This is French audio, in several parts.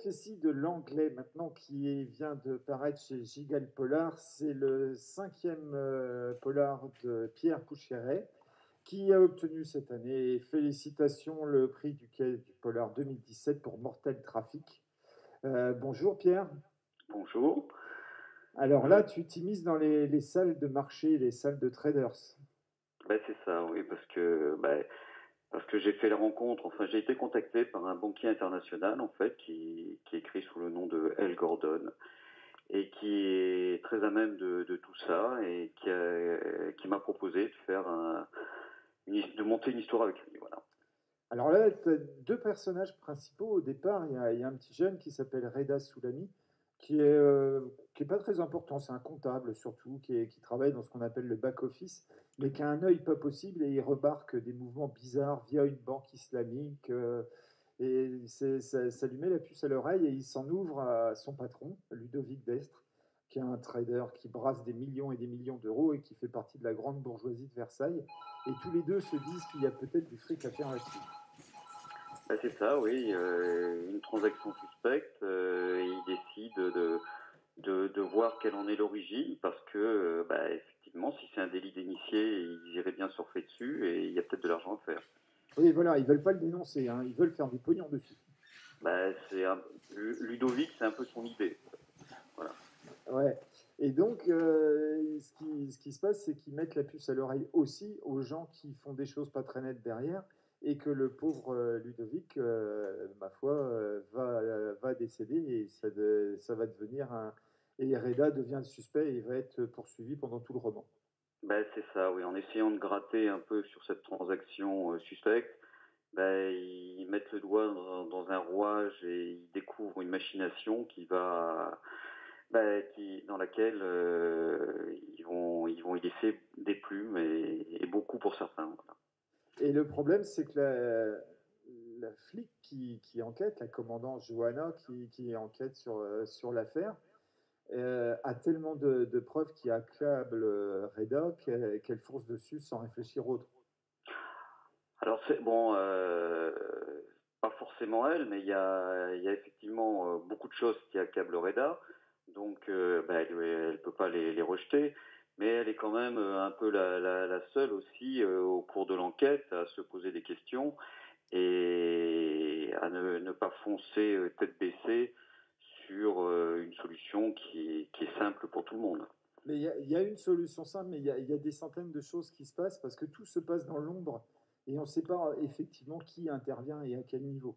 prophétie de l'anglais maintenant vient de paraître chez Giggle Polar. C'est le cinquième polar de Pierre Poucheret qui a obtenu cette année, félicitations, le prix du Quai du Polar 2017 pour Mortel Trafic. Bonjour Pierre. Bonjour. Alors là, tu t'immisces dans les salles de marché, les salles de traders. C'est ça, oui, parce que j'ai fait la rencontre, enfin j'ai été contacté par un banquier international en fait qui écrit sous le nom de L. Gordon et qui est très à même de tout ça et qui m'a proposé de faire de monter une histoire avec lui, voilà. Alors là, tu as deux personnages principaux au départ. Il y a un petit jeune qui s'appelle Reda Soulami, qui est pas très important. C'est un comptable surtout, qui travaille dans ce qu'on appelle le back-office, mais qui a un œil pas possible et il remarque des mouvements bizarres via une banque islamique. Ça lui met la puce à l'oreille et il s'en ouvre à son patron, Ludovic Destre, qui est un trader qui brasse des millions et des millions d'euros et qui fait partie de la grande bourgeoisie de Versailles. Et tous les deux se disent qu'il y a peut-être du fric à faire là-dessus. C'est ça, oui, une transaction suspecte et il décide de voir quelle en est l'origine parce que effectivement si c'est un délit d'initié ils iraient bien surfer dessus et il y a peut-être de l'argent à faire. Oui, voilà, ils veulent pas le dénoncer, hein, ils veulent faire du pognon dessus. C'est Ludovic, c'est un peu son idée. Voilà. Ouais. Et donc, ce qui se passe, c'est qu'ils mettent la puce à l'oreille aussi aux gens qui font des choses pas très nettes derrière, et que le pauvre Ludovic, ma foi, va décéder, et ça va devenir un. Et Reda devient le suspect, et il va être poursuivi pendant tout le roman. C'est ça, oui. En essayant de gratter un peu sur cette transaction suspecte, ils mettent le doigt dans un rouage et ils découvrent une machination dans laquelle ils vont y laisser des plumes et beaucoup pour certains. Voilà. Et le problème, c'est que la flic qui enquête, la commandant Johanna qui enquête sur l'affaire, a tellement de preuves qui accablent Reda qu'elle fonce dessus sans réfléchir autre. Alors c'est bon, pas forcément elle, mais il y a effectivement beaucoup de choses qui accablent Reda, donc elle peut pas les rejeter, mais elle est quand même un peu la seule aussi au cours de l'enquête à se poser des questions et à ne pas foncer tête baissée sur une solution qui est simple pour tout le monde. Mais il y a une solution simple, mais il y a des centaines de choses qui se passent parce que tout se passe dans l'ombre et on ne sait pas effectivement qui intervient et à quel niveau.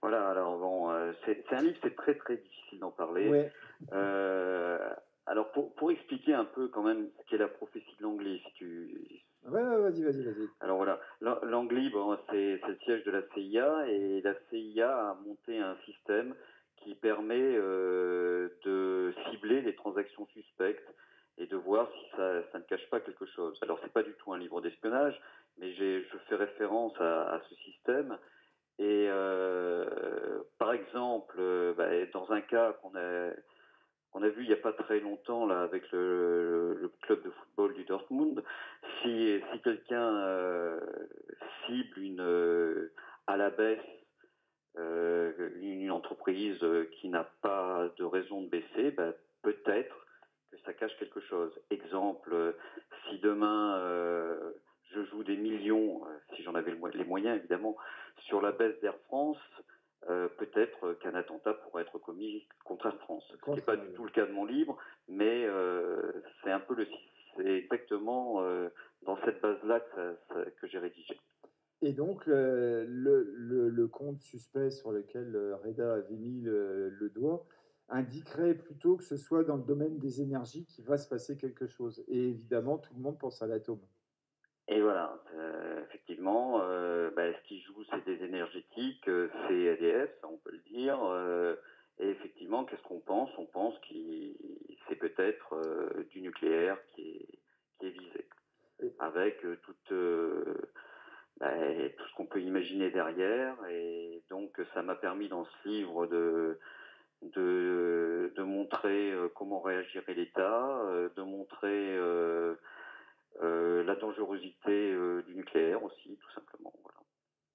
Voilà, alors bon, c'est un livre, c'est très très difficile d'en parler. Ouais, Euh, alors pour expliquer un peu quand même ce qu'est la prophétie de Langley, si tu... ouais, ouais, vas-y, vas-y, vas-y. Alors voilà, Langley, bon, c'est le siège de la CIA et la CIA a monté un système qui permet de cibler les transactions suspectes et de voir si ça ne cache pas quelque chose. Alors c'est pas du tout un livre d'espionnage, mais je fais référence à ce système et par exemple, dans un cas qu'on a vu il n'y a pas très longtemps là avec le club de football du Dortmund, si quelqu'un cible à la baisse une entreprise qui n'a pas de raison de baisser, peut-être que ça cache quelque chose. Exemple, si demain je joue des millions, si j'en avais les moyens évidemment, sur la baisse d'Air France, peut-être qu'un attentat pourrait être commis contre Air France. Ce qui n'est pas du tout le cas de mon livre, mais c'est un peu c'est exactement dans cette base-là que j'ai rédigé. Et donc, le compte suspect sur lequel Reda avait mis le doigt indiquerait plutôt que ce soit dans le domaine des énergies qu'il va se passer quelque chose. Et évidemment, tout le monde pense à l'atome. Et voilà, effectivement, ce qui joue, c'est des énergétiques, c'est EDF, ça on peut le dire. Et effectivement, qu'est-ce qu'on pense? On pense que c'est peut-être du nucléaire qui est visé, Et, avec tout ce qu'on peut imaginer derrière. Et donc, ça m'a permis dans ce livre de montrer comment réagirait l'État, de montrer la dangerosité du nucléaire aussi, tout simplement. Voilà.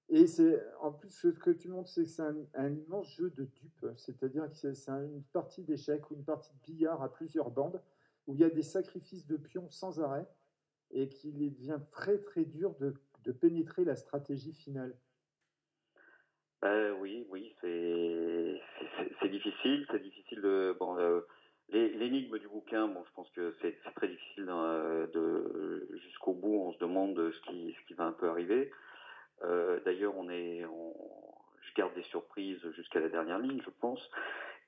Et c'est en plus ce que tu montres, c'est que c'est un immense jeu de dupes, c'est-à-dire que c'est une partie d'échecs ou une partie de billard à plusieurs bandes où il y a des sacrifices de pions sans arrêt et qu'il devient très très dur de pénétrer la stratégie finale. Oui, oui, c'est difficile. C'est difficile de. Bon, l'énigme du bouquin, bon, je pense que c'est très difficile jusqu'au bout. On se demande ce qui va un peu arriver. D'ailleurs, je garde des surprises jusqu'à la dernière ligne, je pense.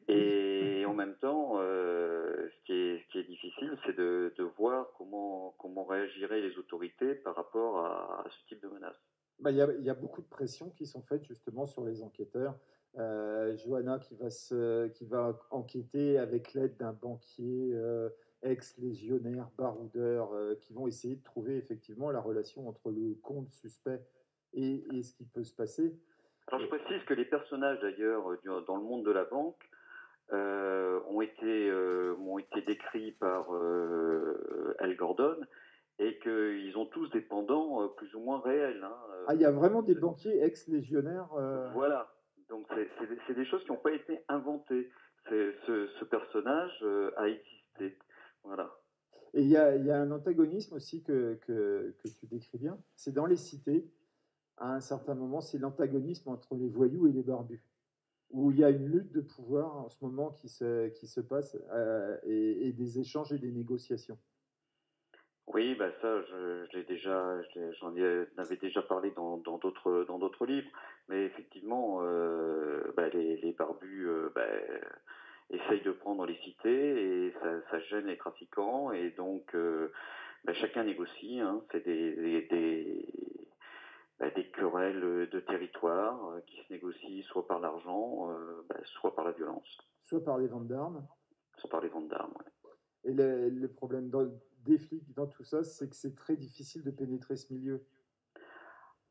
Oui. Et en même temps, ce qui est difficile, c'est de voir comment réagiraient les autorités par rapport à ce type de menace. Bah, il y a beaucoup de pressions qui sont faites justement sur les enquêteurs. Johanna qui va enquêter avec l'aide d'un banquier ex-légionnaire, baroudeur, qui vont essayer de trouver effectivement la relation entre le compte suspect et ce qui peut se passer. Alors, je Et, précise que les personnages, d'ailleurs, dans le monde de la banque, ont été décrits par Al Gordon et qu'ils ont tous des pendants plus ou moins réels, hein. ah, il y a vraiment des banquiers ex-légionnaires. Voilà. Donc c'est des choses qui n'ont pas été inventées. Ce personnage a existé. Voilà. Et il y a un antagonisme aussi que tu décris bien. C'est dans les cités, à un certain moment, c'est l'antagonisme entre les voyous et les barbus, où il y a une lutte de pouvoir en ce moment qui se passe et des échanges et des négociations. Oui, bah ça, je l'ai déjà, j'en avais déjà parlé dans d'autres livres, mais effectivement, les barbus essayent de prendre les cités et ça gêne les trafiquants et donc chacun négocie, hein. C'est des querelles de territoire qui se négocient soit par l'argent, soit par la violence, Soit par les ventes d'armes. soit par les ventes d'armes. Ouais. Et le problème des flics dans tout ça, c'est que c'est très difficile de pénétrer ce milieu.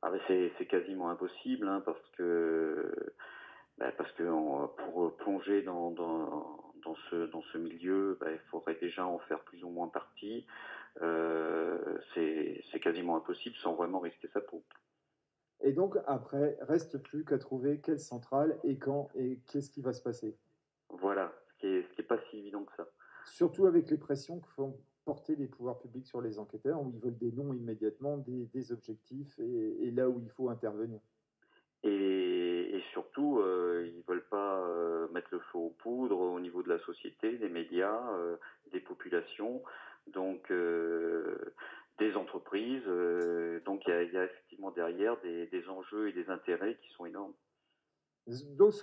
Ah ben c'est quasiment impossible, hein, parce que pour plonger dans ce milieu, il faudrait déjà en faire plus ou moins partie. C'est quasiment impossible sans vraiment risquer sa peau. Et donc après, reste plus qu'à trouver quelle centrale et quand et qu'est-ce qui va se passer. Voilà, ce qui est pas si évident que ça. Surtout avec les pressions que font porter les pouvoirs publics sur les enquêteurs, où ils veulent des noms immédiatement, des objectifs et là où il faut intervenir. Et surtout, ils veulent pas mettre le feu aux poudres au niveau de la société, des médias, des populations, donc des entreprises. Donc il y a effectivement derrière des enjeux et des intérêts qui sont énormes. Donc,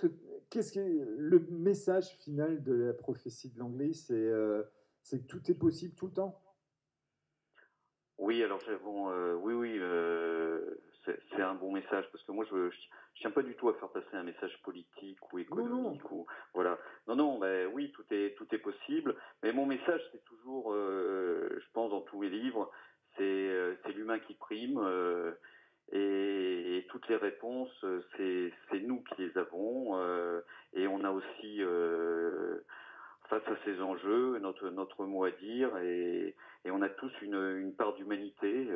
qu'est-ce qui est le message final de la prophétie de l'anglais? C'est que tout est possible tout le temps. Oui, alors bon, oui, oui, c'est un bon message parce que moi je tiens pas du tout à faire passer un message politique ou Non, non. économique ou voilà. Non, non, oui, tout est possible. Mais mon message c'est toujours, je pense dans tous mes livres, c'est l'humain qui prime et toutes les réponses c'est nous qui les avons et on a aussi face à ces enjeux, notre mot à dire et on a tous une part d'humanité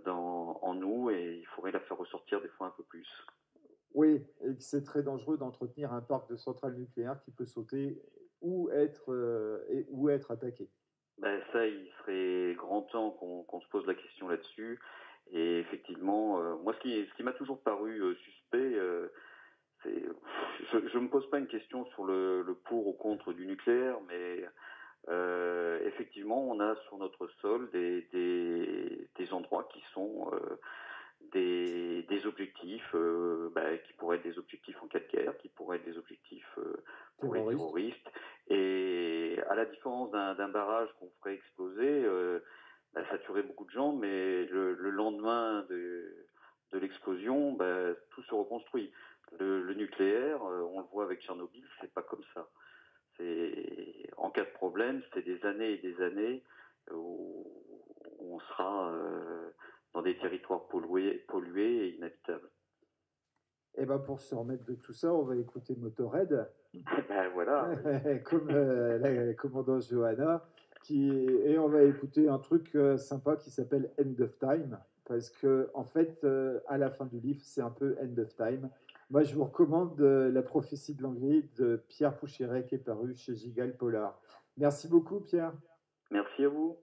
en nous et il faudrait la faire ressortir des fois un peu plus. Oui, et que c'est très dangereux d'entretenir un parc de centrales nucléaires qui peut sauter ou être attaqué. Ça, il serait grand temps qu'on se pose la question là-dessus. Et effectivement, moi, ce qui m'a toujours paru suspect, c'est, je me pose pas une question sur le pour ou contre du nucléaire, mais effectivement, on a sur notre sol des endroits qui sont des objectifs qui pourraient être des objectifs en cas de guerre, qui pourraient être des objectifs pour les Terroriste. terroristes. Et à la différence d'un barrage qu'on ferait exploser, ça tuerait beaucoup de gens, mais le lendemain de l'explosion, tout se reconstruit. Le nucléaire, on le voit avec Tchernobyl, c'est pas comme ça. En cas de problème, c'est des années et des années où on sera dans des territoires pollués et inhabitables. Et ben pour se remettre de tout ça, on va écouter Motorhead, Voilà, oui. comme la commandant Johanna, et on va écouter un truc sympa qui s'appelle End of Time. parce que en fait, à la fin du livre, c'est un peu end of time. Moi, je vous recommande La prophétie de Langley de Pierre Poucheret qui est paru chez Gigal Polar. Merci beaucoup, Pierre. Merci à vous.